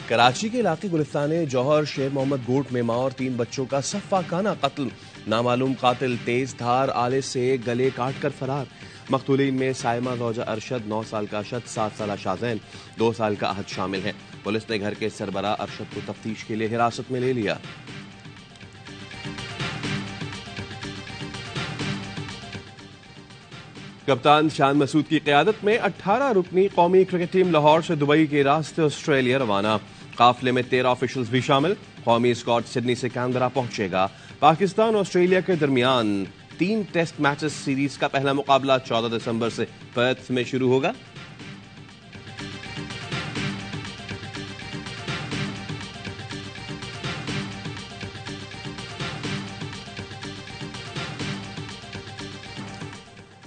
कराची के इलाके गुलिस्तान जौहर शेर मोहम्मद गोट में मां और 3 बच्चों का सफ़ाकाना कत्ल। नामालूम कातिल तेज धार आले से गले काट कर फरार। मकतूलीन में साइमा ज़ौजा अरशद, 9 साल का अशद, 7 साल शाज़ैन, 2 साल का अहद शामिल हैं। पुलिस ने घर के सरबरा अरशद को तफ्तीश के लिए हिरासत में ले लिया। कप्तान शान मसूद की क़यादत में 18 रुकनी कौमी क्रिकेट टीम लाहौर से दुबई के रास्ते ऑस्ट्रेलिया रवाना। काफिले में 13 ऑफिशियल्स भी शामिल। कौमी स्क्वाड सिडनी से कैनबरा पहुंचेगा। पाकिस्तान ऑस्ट्रेलिया के दरमियान 3 टेस्ट मैचेस सीरीज का पहला मुकाबला 14 दिसंबर से पर्थ में शुरू होगा।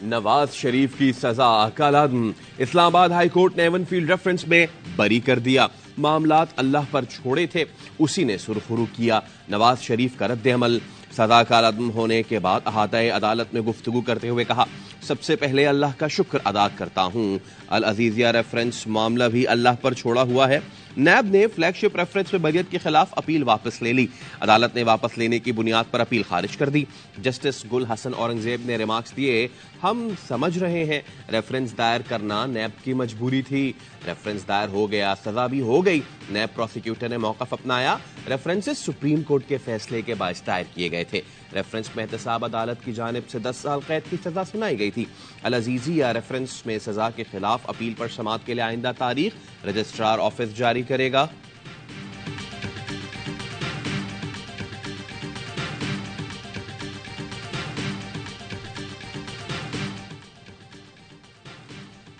नवाज शरीफ की सजा कालादम। इस्लामाबाद हाई कोर्ट ने एवनफील्ड रेफरेंस में बरी कर दिया। मामलात अल्लाह पर छोड़े थे, उसी ने सुरखुरू किया। नवाज शरीफ का रद्द-ए-अमल। सजा कालादम होने के बाद अहाता अदालत में गुफ्तगू करते हुए कहा, सबसे पहले अल्लाह का शुक्र अदा करता हूं। अल अजीजिया रेफरेंस मामला भी अल्लाह पर छोड़ा हुआ है। नैब ने फ्लैगशिप रेफरेंस में बरियत के खिलाफ अपील वापस ले ली। अदालत ने वापस लेने की बुनियाद पर अपील खारिज कर दी। जस्टिस गुल हसन औरंगजेब ने रिमार्क्स दिए, हम समझ रहे हैं रेफरेंस दायर करना नैब की मजबूरी थी। रेफरेंस दायर हो गया, सजा भी हो गई। नैब प्रोसिक्यूटर ने मौकफ अपनाया। रेफरेंसेस सुप्रीम कोर्ट के फैसले के बायस दायर किए गए थे। रेफरेंस में एहतसाब अदालत की जानिब से 10 साल कैद की सजा सुनाई गई थी। अल अजीजिया रेफरेंस में सजा के खिलाफ अपील पर समाअत के लिए आइंदा तारीख रजिस्ट्रार ऑफिस जारी करेगा।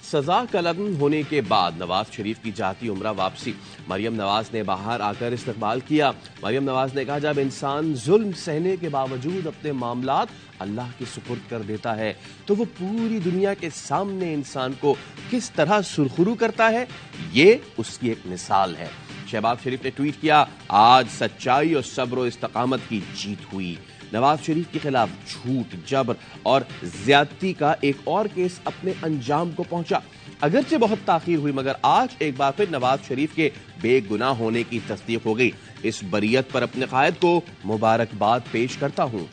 सजा कलअदम होने के बाद नवाज शरीफ की जाती उम्रा वापसी। मरियम नवाज ने बाहर आकर इस्तकबाल किया। मरियम नवाज ने कहा, जब इंसान जुल्म सहने के बावजूद अपने मामलात अल्लाह के सुपुर्द कर देता है तो वो पूरी दुनिया के सामने इंसान को किस तरह सुरखुरू करता है, ये उसकी एक मिसाल है। शहबाज शरीफ ने ट्वीट किया, आज सच्चाई और सब्र और इस्तकामत की जीत हुई। नवाज शरीफ के खिलाफ झूठ, जबर और ज्यादती का एक और केस अपने अंजाम को पहुंचा। अगरचे बहुत ताखीर हुई, मगर आज एक बार फिर नवाज शरीफ के बेगुनाह होने की तस्दीक हो गई। इस बरियत पर अपने कायद को मुबारकबाद पेश करता हूं।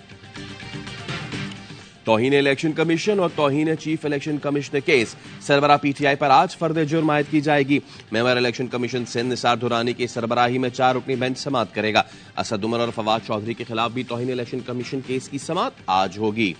तौहीन इलेक्शन कमीशन और तौहीन चीफ इलेक्शन कमिश्नर केस। सरबरा पीटीआई पर आज फर्द जुर्म आयद की जाएगी। Member election commission Sindh Nisar Durrani की सरबराही में 4 रुकनी बेंच समाअत करेगा। असद उमर और फवाद चौधरी के खिलाफ भी तौहीन इलेक्शन कमीशन केस की समाअत आज होगी।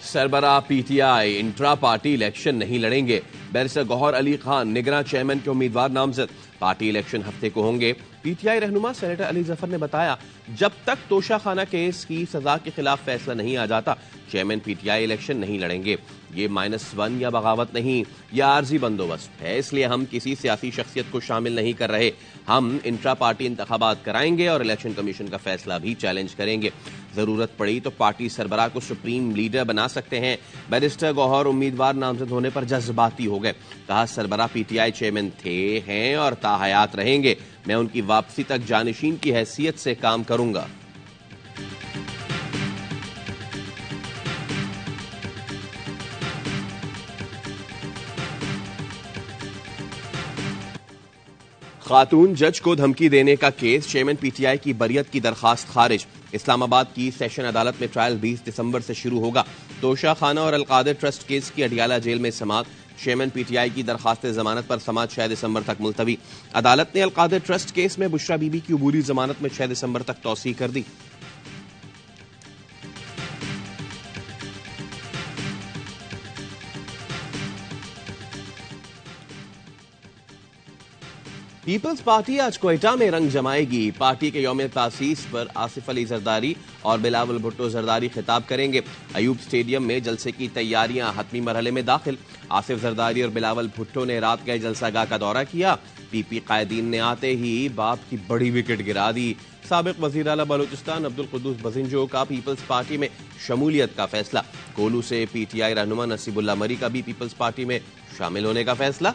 सरबरा पीटीआई इंट्रा पार्टी इलेक्शन नहीं लड़ेंगे। बैरिस्टर गौहर अली खान निगरान चेयरमैन के उम्मीदवार नामजद। पार्टी इलेक्शन हफ्ते को होंगे। पीटीआई रहनुमा सेनेटर अली जफर ने बताया, जब तक तोशा खाना केस की सजा के खिलाफ फैसला नहीं आ जाता, चेयरमैन पीटीआई इलेक्शन नहीं लड़ेंगे। ये -1 या बगावत नहीं, यह आर्जी बंदोबस्त है, इसलिए हम किसी सियासी शख्सियत को शामिल नहीं कर रहे। हम इंट्रा पार्टी इंतखाबात कराएंगे और इलेक्शन कमीशन का फैसला भी चैलेंज करेंगे। जरूरत पड़ी तो पार्टी सरबराह को सुप्रीम लीडर बना सकते हैं। बैरिस्टर गौहर उम्मीदवार नामजद होने पर जज्बाती हो गए। कहा, सरबराह पीटीआई चेयरमैन थे, हैं और ताहयात रहेंगे। मैं उनकी वापसी तक जानशीन की हैसियत से काम करूंगा। खातून जज को धमकी देने का केस। चेयरमैन पीटीआई की बरियत की दरखास्त खारिज। इस्लामाबाद की सेशन अदालत में ट्रायल 20 दिसंबर से शुरू होगा। तोशा खाना और अलकादिर ट्रस्ट केस की अडियाला जेल में समाअत। चेयरमैन पीटीआई की दरखास्त जमानत पर समाअत 6 दिसंबर तक मुलतवी। अदालत ने अलकादिर ट्रस्ट केस में बुशरा बीबी की अबूरी जमानत में 6 दिसंबर तक तौसीह कर दी। पीपल्स पार्टी आज क्वेटा में रंग जमाएगी। पार्टी के यौम तासीस पर आसिफ अली जरदारी और बिलावल भुट्टो जरदारी खिताब करेंगे। अयूब स्टेडियम में जलसे की तैयारियां हतमी मरहले में दाखिल। आसिफ जरदारी और बिलावल भुट्टो ने रात गए जलसागाह का दौरा किया। पीपी कायदीन ने आते ही बाप की बड़ी विकेट गिरा दी। साबिक वजीर आला बलूचिस्तान अब्दुल कुद्दूस बजिंजो का पीपल्स पार्टी में शमूलियत का फैसला। कोलू से पीटीआई रहनुमा नसीबुल्ला मरी का भी पीपल्स पार्टी में शामिल होने का फैसला।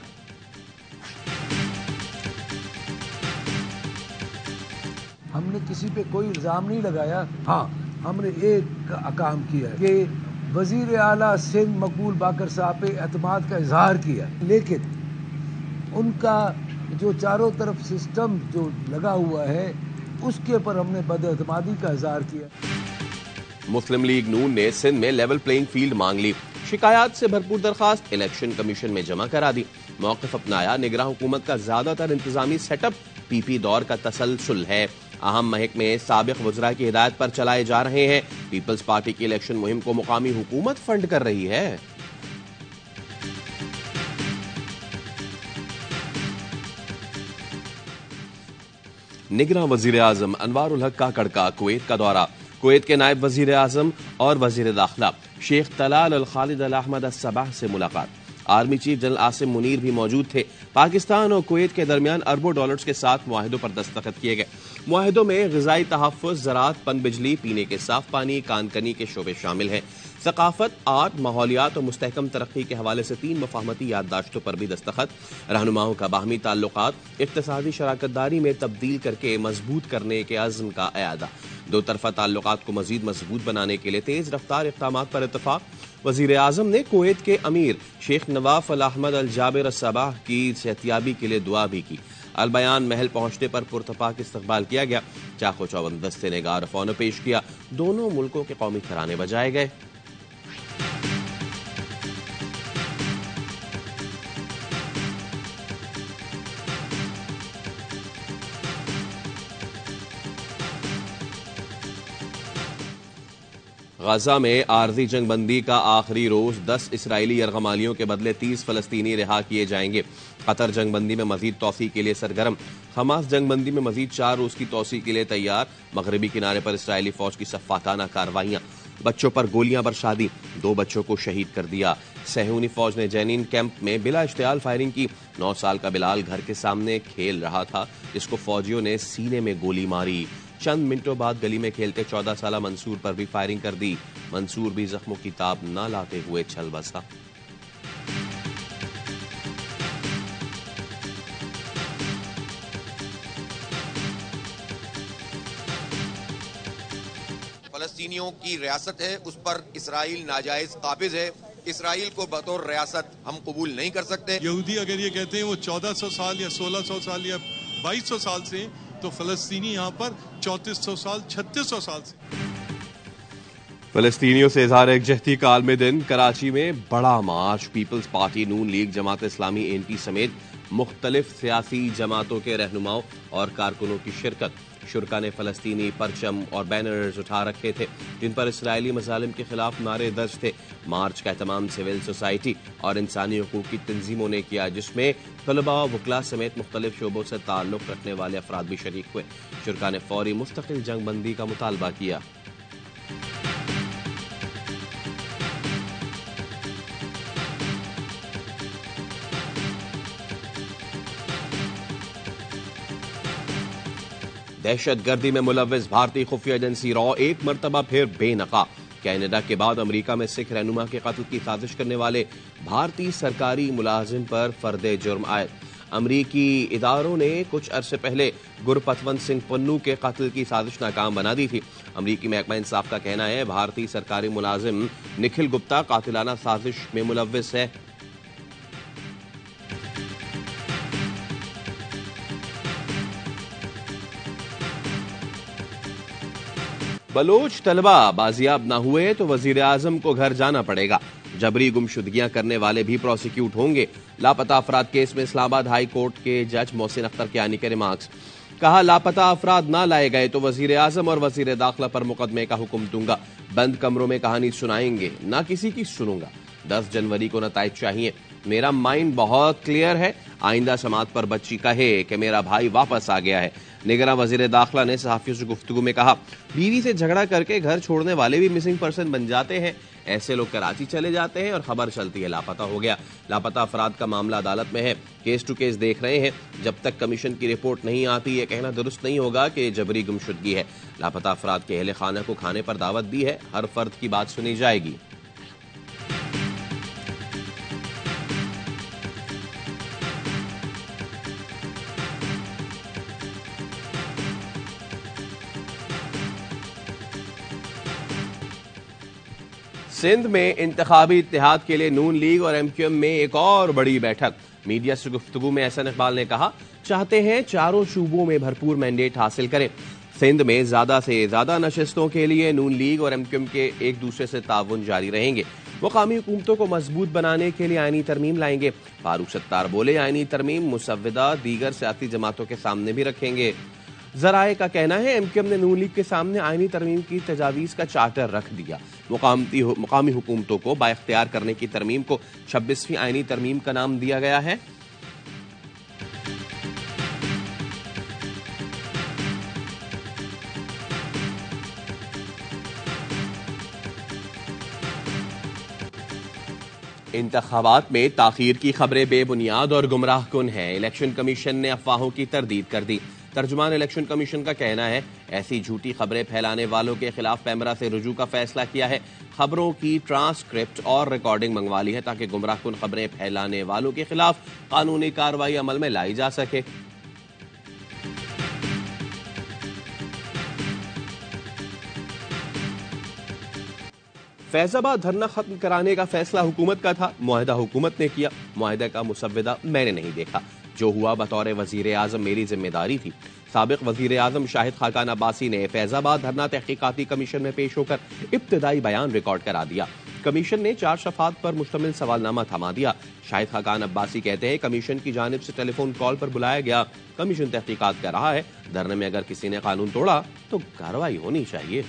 हमने किसी पे कोई इल्जाम नहीं लगाया। हाँ, हमने एक काम किया कि वज़ीर आला सिंध मकबूल बाकर साहब पे एतमाद का इजहार किया, लेकिन उनका जो चारों तरफ सिस्टम जो लगा हुआ है उसके ऊपर हमने बदएतमादी का इजहार किया। मुस्लिम लीग नून ने सिंध में लेवल प्लेइंग फील्ड मांग ली। शिकायत से भरपूर दरखास्त इलेक्शन कमीशन में जमा करा दी। मौक़िफ़ अपनाया, निगरान हुकूमत का ज्यादातर इंतजामी सेटअप पीपी दौर का तसलसल है। अहम महकमे साबिक वज़रा की हिदायत पर चलाए जा रहे हैं। पीपल्स पार्टी की इलेक्शन मुहिम को मुकामी हुकूमत फंड कर रही है। निगरान वज़ीर आज़म अनवार उल हक काकड़ का कुवैत का दौरा। कुवैत के नायब वज़ीर आज़म और वज़ीर दाखिला शेख तलाल अल खालिद अल अहमद अस सबाह से मुलाकात। Army chief general Asim Munir भी मौजूद थे। पाकिस्तान और कुवैत के दरमियान अरबों डॉलर्स के साथ मुआहिदों पर दस्तखत किए गए। मुआहिदों में ग़िज़ाई तहफ़्फ़ुज़, ज़राअत, पनबिजली, पीने के साफ पानी, कानकनी के शोबे शामिल हैं। सकाफत, आर्ट, माहौलियात और मुस्तहकम तरक्की के हवाले से 3 मफाहमती याददाश्तों पर भी दस्तखत। रहनुमाओं का बाहमी ताल्लुकात इक़्तिसादी शराकतदारी में तब्दील करके मजबूत करने के अज़्म का एआदा। दो तरफ़ा ताल्लुकात को मज़ीद मजबूत बनाने के लिए तेज़ रफ्तार इक़दामात पर इत्तफ़ाक़। वज़ीर आज़म ने कुवैत के अमीर शेख नवाफ अल अहमद अल जाबिर अस सबाह की सेहतियाबी के लिए दुआ भी की। अल बयान महल पहुंचने पर पुरतपाक इस्तकबाल किया गया। चाको चौबंद दस्ते ने गार फ़ौन पेश किया। दोनों मुल्कों के कौमी तराने बजाए गए। गाजा में आर्जी जंगबंदी का आखिरी रोज 10 इसराइली यरगमालियों के बदले 30 फलस्तीनी रिहा किए जाएंगे। कतर जंगबंदी में मजीद तोसी के लिए सरगर्म। हमास जंगबंदी में मजीद 4 रोज की तोसी के लिए तैयार। मगरबी किनारे पर इसराइली फौज की सफाकाना कार्रवाइयां। बच्चों पर गोलियां बरसा दी, 2 बच्चों को शहीद कर दिया। सहूनी फौज ने जैनीन कैंप में बिला इश्तियाल फायरिंग की। 9 साल का बिलाल घर के सामने खेल रहा था, जिसको फौजियों ने सीने में गोली मारी। चंद मिनटों बाद गली में खेलते 14 साला मंसूर पर भी फायरिंग कर दी। मंसूर भी जख्मों की ताब न लाते हुए चल बसा। फलस्तीनियों की रियासत है, उस पर इसराइल नाजायज काबिज है। इसराइल को बतौर रियासत हम कबूल नहीं कर सकते। यहूदी अगर ये कहते हैं वो 1400 साल या 1600 साल या 2200 साल से, तो फलस्तीनी यहाँ पर 3400 साल 3600 साल से। फलस्तीनियों से इजहार एकजहती का आलमी दिन। कराची में बड़ा मार्च। पीपल्स पार्टी, नून लीग, जमात इस्लामी, एनपी समेत मुख्तलिफ सियासी जमातों के रहनुमाओं और कारकुनों की शिरकत। शुरका ने फलस्तीनी परचम और बैनर्स उठा रखे थे, जिन पर इसराइली मजालिम के खिलाफ नारे दर्ज थे। मार्च का एहतमाम सिविल सोसाइटी और इंसानी हकूक की तंजीमों ने किया, जिसमें तलबा, वकला समेत मुख्तलिफ शोबों से ताल्लुक रखने वाले अफराद भी शरीक हुए। शुरका ने फौरी मुस्तकिल जंगबंदी का मुतालबा किया। दहशतगर्दी में मुलव्विस भारतीय खुफिया एजेंसी रॉ एक मरतबा फिर बेनकाब। कनाडा के बाद अमेरिका में सिख रहनुमा के कत्ल की साजिश करने वाले भारतीय सरकारी मुलाजिम पर फर्दे जुर्म आयद। अमरीकी इदारों ने कुछ अरसे पहले गुरपतवंत सिंह पन्नू के कत्ल की साजिश नाकाम बना दी थी। अमरीकी महकमा इंसाफ का कहना है भारतीय सरकारी मुलाजिम निखिल गुप्ता कातिलाना साजिश में मुलव्विस है। बलोच तलबा बाजियाब न हुए तो वजीर आजम को घर जाना पड़ेगा। जबरी गुमशुदगियां करने वाले भी प्रोसिक्यूट होंगे। लापता अफराद केस में इस्लामाबाद हाई कोर्ट के जज मोहसिन अख्तर कियानी के रिमार्क्स। कहा, लापता अफराद ना लाए गए तो वजीर आजम और वजीर दाखिला पर मुकदमे का हुक्म दूंगा। बंद कमरों में कहानी सुनाएंगे, ना किसी की सुनूंगा। 10 जनवरी को नताइज चाहिए। मेरा माइंड बहुत क्लियर है। आइंदा समात पर बच्ची कहे कि मेरा भाई वापस आ गया है। निगरान वजीर दाखिला ने सहाफियों से गुफ्तगू में कहा, बीवी से झगड़ा करके घर छोड़ने वाले भी मिसिंग पर्सन बन जाते हैं। ऐसे लोग कराची चले जाते हैं और खबर चलती है लापता हो गया। लापता अफराद का मामला अदालत में है, केस टू केस देख रहे हैं। जब तक कमीशन की रिपोर्ट नहीं आती ये कहना दुरुस्त नहीं होगा कि जबरी गुमशुदगी है। लापता अफराद के अहले खाना को खाने पर दावत दी है। हर फर्द की बात सुनी जाएगी। सिंध में इंतखाबी इत्तेहाद के लिए नून लीग और MQM में एक और बड़ी बैठक। मीडिया से गुफ्तगू में एहसन इकबाल ने कहा, चाहते हैं चारों सूबों में भरपूर मैंडेट हासिल करें। सिंध में ज्यादा से ज्यादा नशिस्तों के लिए नून लीग और MQM के एक दूसरे से ताउन जारी रहेंगे। मुकामी हुकूमतों को मजबूत बनाने के लिए आईनी तरमीम लाएंगे। फारूक सत्तार बोले, आईनी तरमीम मुसव्विदा दीगर सियासी जमातों के सामने भी रखेंगे। जराए का कहना है MQM ने नून लीग के सामने आईनी तरमीम की तजावीज का चार्टर रख दिया। मुकामी हुकूमतों को बाइख्तियार करने की तरमीम को 26वीं आईनी तरमीम का नाम दिया गया है। इंतखाबात में ताखीर की खबरें बेबुनियाद और गुमराहकुन हैं। इलेक्शन कमीशन ने अफवाहों की तरदीद कर दी। तर्जुमान इलेक्शन कमीशन का कहना है, ऐसी झूठी खबरें फैलाने वालों के खिलाफ पैमरा से रुजू का फैसला किया है। खबरों की ट्रांसक्रिप्ट और रिकॉर्डिंग मंगवा ली है ताकि गुमराहकुन खबरें फैलाने वालों के खिलाफ कानूनी कार्रवाई अमल में लाई जा सके। फैजाबाद धरना खत्म कराने का फैसला हुकूमत का था, मुआहिदा हुकूमत ने किया। मुआहिदा का मुसव्विदा मैंने नहीं देखा। जो हुआ बतौर वजीर आजम मेरी जिम्मेदारी थी। साबिक वजीर आजम शाहिद खाकान अब्बासी ने फैजाबाद धरना तहकीकाती कमीशन में पेश होकर इब्तदाई बयान रिकॉर्ड करा दिया। कमीशन ने 4 शफात पर मुश्तमिल सवालनामा थमा दिया। शाहिद खाकान अब्बासी कहते हैं, कमीशन की जानिब से टेलीफोन कॉल पर बुलाया गया। कमीशन तहकीकात कर रहा है। धरने में अगर किसी ने कानून तोड़ा तो कार्रवाई होनी चाहिए।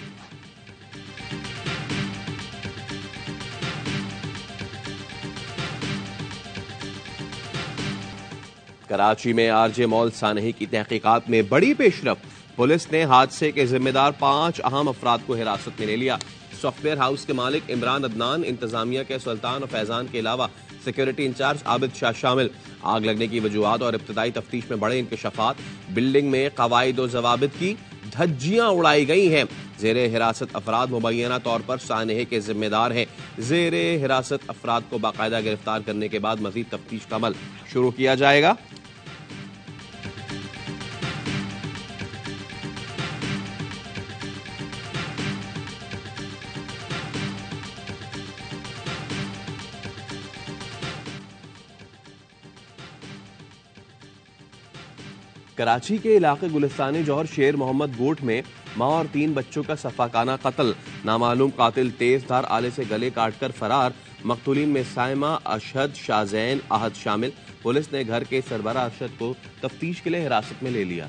कराची में आरजे मॉल सानही की तहकीकात में बड़ी पेशरफ। पुलिस ने हादसे के जिम्मेदार 5 अहम अफराद को हिरासत में ले लिया। सॉफ्टवेयर हाउस के मालिक इमरान अदनान, इंतजामिया के सुल्तान और फैजान के अलावा सिक्योरिटी इंचार्ज आबिद शाह शामिल। आग लगने की वजूहात और इब्तदाई तफ्तीश में बड़े इंकशाफात। बिल्डिंग में कवायद और जवाबित की धज्जियां उड़ाई गई हैं। जेरे हिरासत अफराद मुबैना तौर पर सानहे के जिम्मेदार हैं। जेरे हिरासत अफराद को बाकायदा गिरफ्तार करने के बाद मजीद तफ्तीश का अमल शुरू किया जाएगा। कराची के इलाके गुलिस्तानी जौहर शेर मोहम्मद गोट में मां और 3 बच्चों का सफाकाना कत्ल। नामालूम कातिल तेजधार आले से गले काटकर फरार। मकतूलीन में साइमा, अशहद, शाहजैन, आहद शामिल। पुलिस ने घर के सरबराह अरशद को तफ्तीश के लिए हिरासत में ले लिया।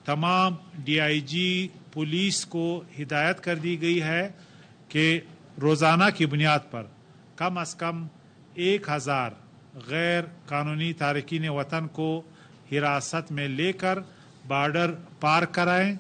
तमाम DIG पुलिस को हिदायत कर दी गई है कि रोजाना की बुनियाद पर कम अज कम 1000 गैर कानूनी तारकीन वतन को हिरासत में लेकर बॉर्डर पार कराएं।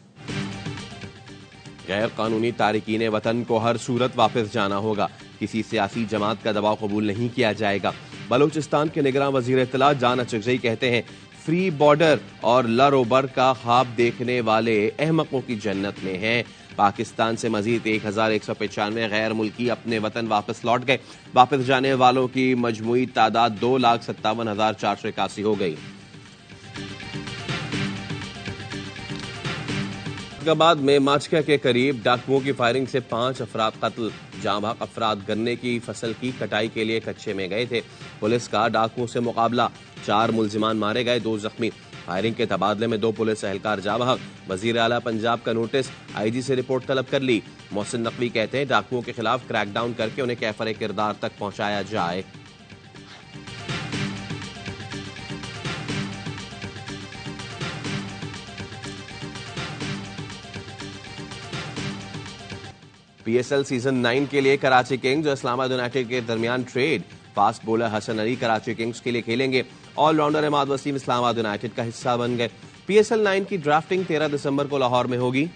गैर कानूनी तारकीन वतन को हर सूरत वापस जाना होगा। किसी सियासी जमात का दबाव कबूल नहीं किया जाएगा। बलूचिस्तान के निगरान वजीर इत्तला जान अचकजई कहते हैं, फ्री बॉर्डर और लरोबर का ख्वाब देखने वाले अहमकों की जन्नत में हैं। पाकिस्तान से मजीद 1195 गैर मुल्की अपने वतन वापस लौट गए। वापस जाने वालों की मजमूई तादाद 2,57,481 हो गई। फैसलाबाद में माचका के करीब डाकुओं की फायरिंग से 5 अफराद कत्ल। जांबाग अफराद गन्ने की फसल की कटाई के लिए कच्चे में गए थे। पुलिस का डाकुओं से मुकाबला, 4 मुल्जिमान मारे गए, 2 जख्मी। फायरिंग के तबादले में 2 पुलिस एहलकार जा बहक। वजीर आला पंजाब का नोटिस, IG से रिपोर्ट तलब कर ली। मोहसिन नकवी कहते हैं, डाकुओं के खिलाफ क्रैकडाउन करके उन्हें कैफर किरदार तक पहुंचाया जाए। PSL सीजन 9 के लिए कराची किंग्स और इस्लामाबाद यूनाइटेड के दरमियान trade. Fast bowler Hasan Ali Karachi Kings के लिए खेलेंगे। ऑलराउंडर इमाद वसीम इस्लामाबाद यूनाइटेड का हिस्सा बन गए। PSL 9 की ड्राफ्टिंग 13 दिसंबर को लाहौर में होगी।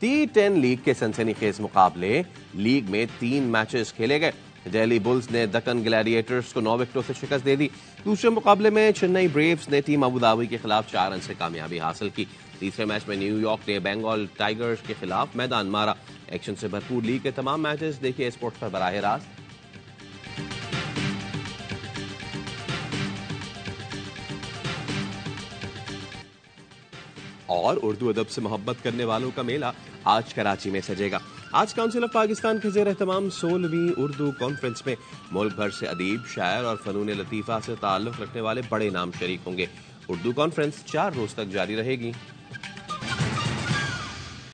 T10 लीग के सनसनीखेज मुकाबले। लीग में 3 मैचेस खेले गए। दिल्ली बुल्स ने दक्कन ग्लैडिएटर्स को 9 विकेटों से शिकस्त दे दी। दूसरे मुकाबले में चेन्नई ब्रेव्स ने टीम अबू धाबी के खिलाफ 4 रन से कामयाबी हासिल की। तीसरे मैच में न्यूयॉर्क ने बंगाल टाइगर्स के खिलाफ मैदान मारा। एक्शन से भरपूर लीग के तमाम मैचेस देखिए स्पोर्ट्स पर बराह रास्त। और उर्दू अदब से मोहब्बत करने वालों का मेला आज कराची में सजेगा। आज काउंसिल ऑफ पाकिस्तान के ज़ेर एहतमाम 16वीं उर्दू कॉन्फ्रेंस में मुल्क भर से अदीब, शायर और फनून लतीफ़ा से ताल्लुक़ रखने वाले बड़े नाम शरीक होंगे। उर्दू कॉन्फ्रेंस 4 रोज तक जारी रहेगी।